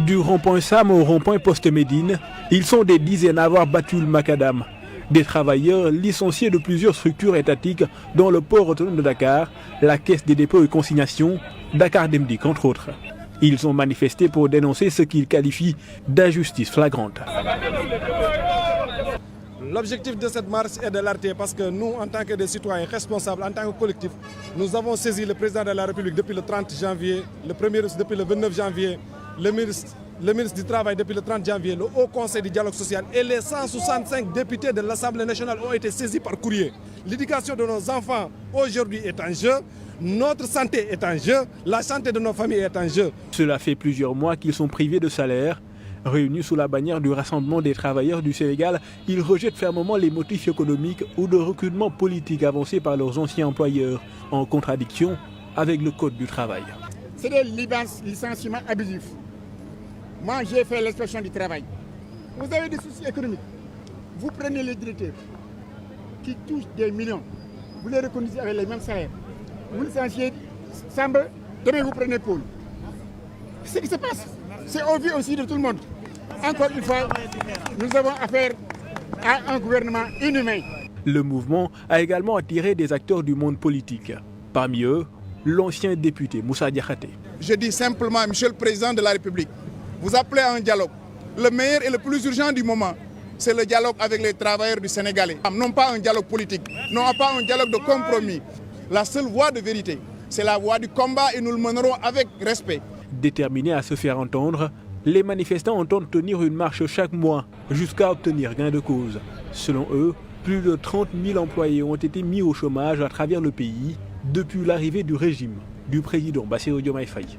Du rond-point Sam au rond-point Poste Médine, ils sont des dizaines à avoir battu le macadam. Des travailleurs licenciés de plusieurs structures étatiques dont le port autonome de Dakar, la Caisse des dépôts et consignations, Dakar Demdik entre autres. Ils ont manifesté pour dénoncer ce qu'ils qualifient d'injustice flagrante. L'objectif de cette marche est de l'arrêter parce que nous, en tant que des citoyens responsables, en tant que collectif, nous avons saisi le président de la République depuis le 30 janvier, le premier ministre depuis le 29 janvier, le ministre du Travail depuis le 30 janvier, le Haut Conseil du dialogue social et les 165 députés de l'Assemblée nationale ont été saisis par courrier. L'éducation de nos enfants aujourd'hui est en jeu, notre santé est en jeu, la santé de nos familles est en jeu. Cela fait plusieurs mois qu'ils sont privés de salaire. Réunis sous la bannière du Rassemblement des travailleurs du Sénégal, ils rejettent fermement les motifs économiques ou de recrutement politique avancés par leurs anciens employeurs, en contradiction avec le Code du travail. C'est des licenciements abusifs. Moi, j'ai fait l'inspection du travail. Vous avez des soucis économiques. Vous prenez les directeurs qui touchent des millions. Vous les reconnaissez avec les mêmes salaires. Vous licenciez Samba, demain vous prenez Paul. C'est ce qui se passe. C'est au vu aussi de tout le monde. Encore une fois, nous avons affaire à un gouvernement inhumain. Le mouvement a également attiré des acteurs du monde politique. Parmi eux, l'ancien député Moussa Diakhaté. Je dis simplement, Monsieur le Président de la République, vous appelez à un dialogue. Le meilleur et le plus urgent du moment, c'est le dialogue avec les travailleurs du Sénégalais. Non pas un dialogue politique, non pas un dialogue de compromis. La seule voie de vérité, c'est la voie du combat et nous le mènerons avec respect. Déterminés à se faire entendre, les manifestants entendent tenir une marche chaque mois jusqu'à obtenir gain de cause. Selon eux, plus de 30 000 employés ont été mis au chômage à travers le pays depuis l'arrivée du régime du président Bassirou Diomaye Faye.